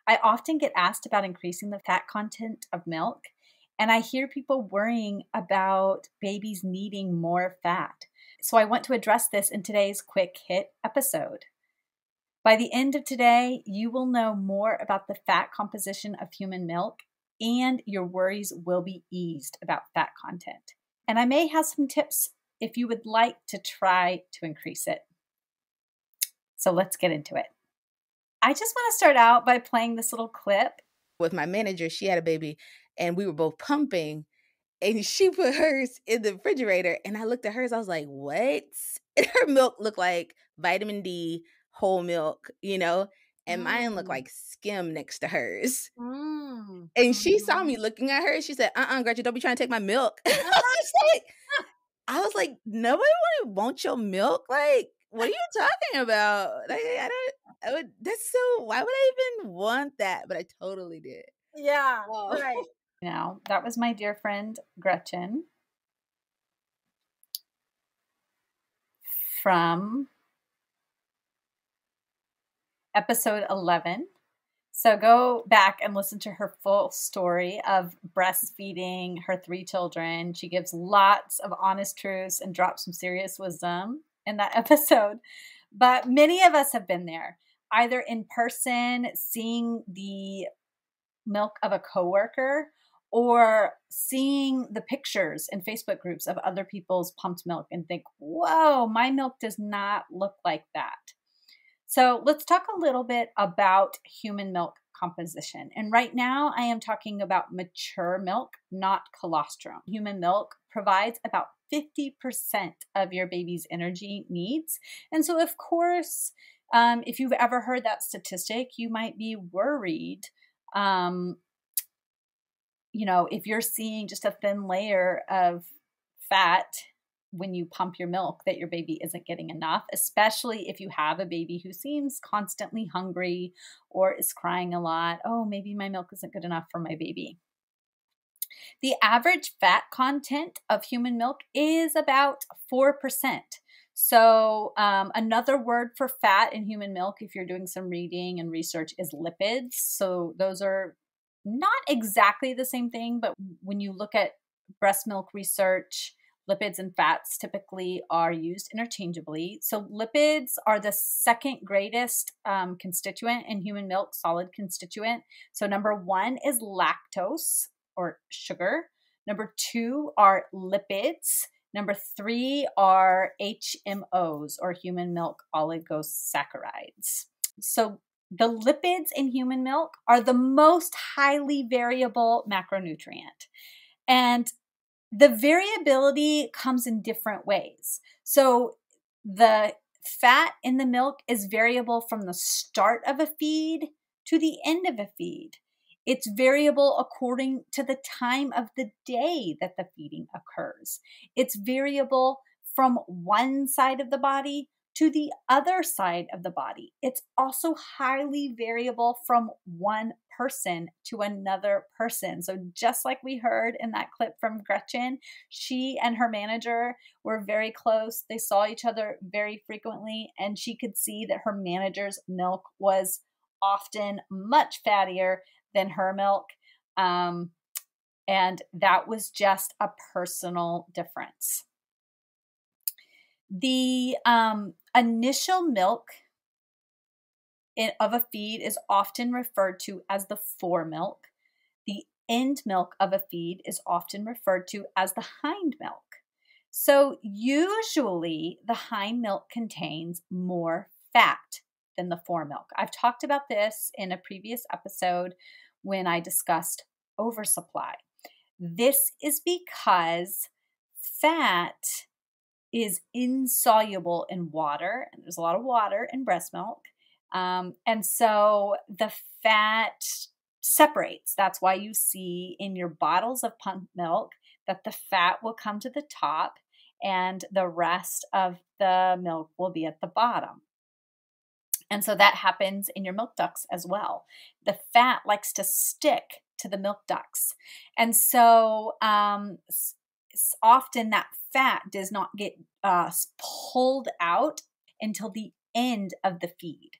I often get asked about increasing the fat content of milk, and I hear people worrying about babies needing more fat. So I want to address this in today's quick hit episode. By the end of today, you will know more about the fat composition of human milk, and your worries will be eased about fat content. And I may have some tips if you would like to try to increase it. So let's get into it. I just want to start out by playing this little clip. With my manager, she had a baby and we were both pumping, and she put hers in the refrigerator and I looked at hers, I was like, what? And her milk looked like vitamin D, whole milk, and mine looked like skim next to hers. And she saw me looking at her and she said, Gretchen, don't be trying to take my milk. I was like, nobody wants your milk. Like, what are you talking about? Like, why would I even want that? But I totally did. Yeah, right. Now, that was my dear friend, Gretchen, from episode 11. So go back and listen to her full story of breastfeeding her 3 children. She gives lots of honest truths and drops some serious wisdom in that episode. But many of us have been there, either in person, seeing the milk of a coworker, or seeing the pictures in Facebook groups of other people's pumped milk and think, whoa, my milk does not look like that. So let's talk a little bit about human milk composition. And right now I am talking about mature milk, not colostrum. Human milk provides about 50% of your baby's energy needs. And so of course, if you've ever heard that statistic, you might be worried, if you're seeing just a thin layer of fat when you pump your milk, that your baby isn't getting enough, especially if you have a baby who seems constantly hungry or is crying a lot. Oh, maybe my milk isn't good enough for my baby. The average fat content of human milk is about 4%. So another word for fat in human milk, if you're doing some reading and research, is lipids. So those are not exactly the same thing, but when you look at breast milk research, lipids and fats typically are used interchangeably. So lipids are the second greatest constituent in human milk, solid constituent. So number 1 is lactose or sugar. Number 2 are lipids. Number 3 are HMOs or human milk oligosaccharides. So the lipids in human milk are the most highly variable macronutrient. And the variability comes in different ways. So the fat in the milk is variable from the start of a feed to the end of a feed. It's variable according to the time of the day that the feeding occurs. It's variable from one side of the body to the other side of the body. It's also highly variable from one person to another person. So just like we heard in that clip from Gretchen, she and her manager were very close. They saw each other very frequently, and she could see that her manager's milk was often much fattier than her milk. And that was just a personal difference. The initial milk of a feed is often referred to as the foremilk. The end milk of a feed is often referred to as the hind milk. So usually the hind milk contains more fat than the foremilk. I've talked about this in a previous episode when I discussed oversupply. This is because fat is insoluble in water, and there's a lot of water in breast milk. And so the fat separates. That's why you see in your bottles of pump milk that the fat will come to the top and the rest of the milk will be at the bottom. And so that happens in your milk ducts as well. The fat likes to stick to the milk ducts. And so often that fat does not get pulled out until the end of the feed.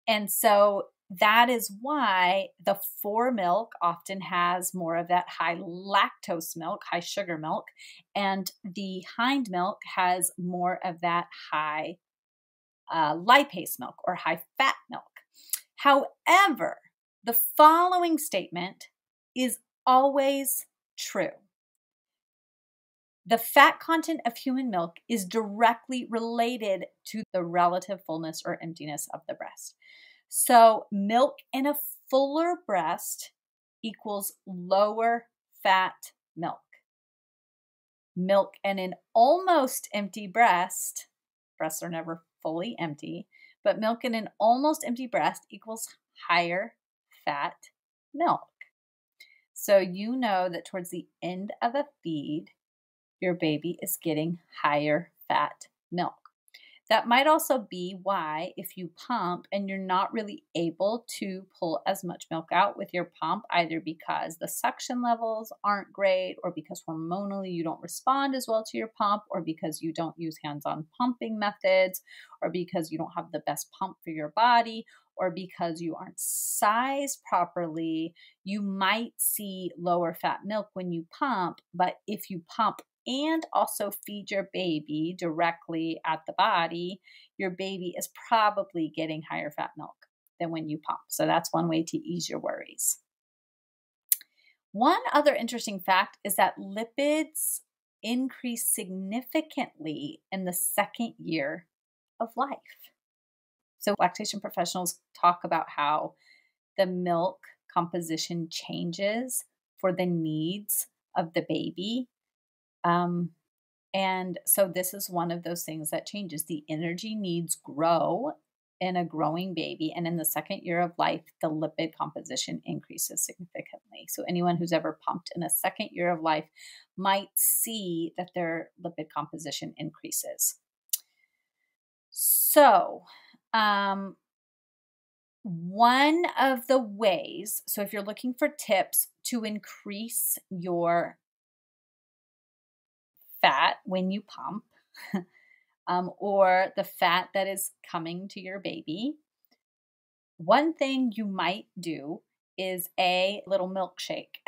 And so that is why the fore milk often has more of that high lactose milk, high sugar milk, and the hind milk has more of that high lipase milk or high fat milk. However, the following statement is always true. The fat content of human milk is directly related to the relative fullness or emptiness of the breast. So, milk in a fuller breast equals lower fat milk. Milk in an almost empty breast, breasts are never fully empty, but milk in an almost empty breast equals higher fat milk. So you know that towards the end of a feed, your baby is getting higher fat milk. That might also be why, if you pump and you're not really able to pull as much milk out with your pump, either because the suction levels aren't great, or because hormonally you don't respond as well to your pump, or because you don't use hands-on pumping methods, or because you don't have the best pump for your body, or because you aren't sized properly, you might see lower fat milk when you pump. But if you pump and also feed your baby directly at the body, your baby is probably getting higher fat milk than when you pump. So that's one way to ease your worries. One other interesting fact is that lipids increase significantly in the second year of life. So lactation professionals talk about how the milk composition changes for the needs of the baby. And so this is one of those things that changes. The energy needs grow in a growing baby. And in the second year of life, the lipid composition increases significantly. So anyone who's ever pumped in a second year of life might see that their lipid composition increases. So, one of the ways, so if you're looking for tips to increase your fat when you pump, or the fat that is coming to your baby, one thing you might do is a little milkshake.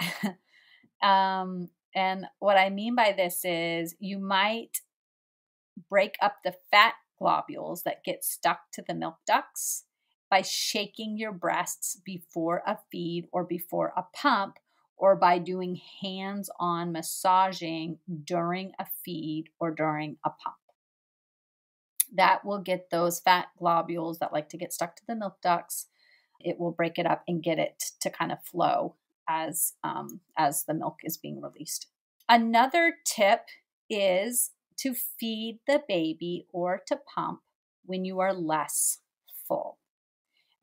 And what I mean by this is you might break up the fat globules that get stuck to the milk ducts by shaking your breasts before a feed or before a pump, or by doing hands-on massaging during a feed or during a pump. That will get those fat globules that like to get stuck to the milk ducts. It will break it up and get it to kind of flow as the milk is being released. Another tip is to feed the baby or to pump when you are less full.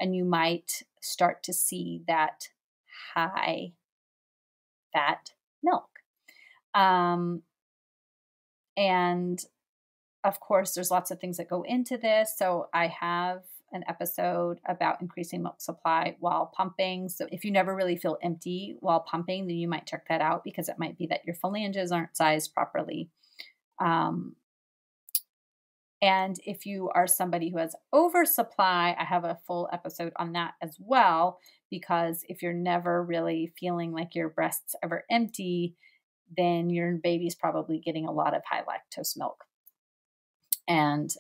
And you might start to see that high fat milk. And of course, there's lots of things that go into this. So I have an episode about increasing milk supply while pumping. So if you never really feel empty while pumping, then you might check that out, because it might be that your phalanges aren't sized properly. And if you are somebody who has oversupply, I have a full episode on that as well, because if you're never really feeling like your breast's ever empty, then your baby's probably getting a lot of high lactose milk. And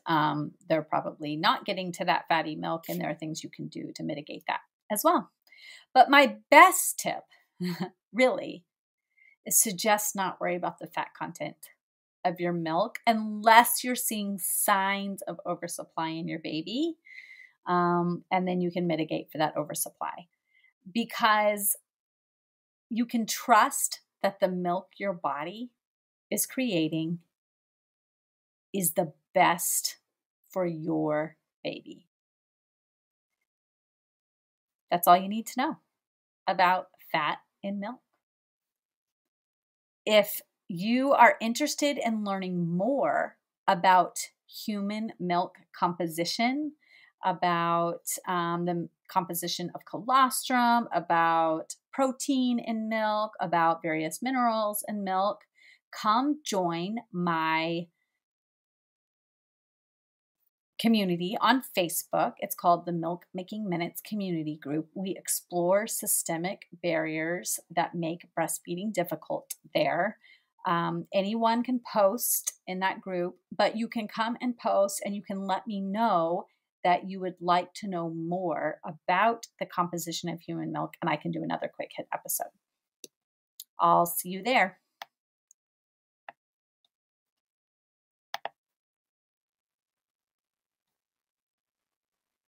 they're probably not getting to that fatty milk, and there are things you can do to mitigate that as well. But my best tip, really, is to just not worry about the fat content of your milk unless you're seeing signs of oversupply in your baby. And then you can mitigate for that oversupply, because you can trust that the milk your body is creating is the best for your baby. That's all you need to know about fat in milk. If you are interested in learning more about human milk composition, about the composition of colostrum, about protein in milk, about various minerals in milk, come join my community on Facebook. It's called the Milk Making Minutes Community Group. We explore systemic barriers that make breastfeeding difficult there. Anyone can post in that group, but you can come and post and you can let me know that you would like to know more about the composition of human milk, and I can do another quick hit episode. I'll see you there.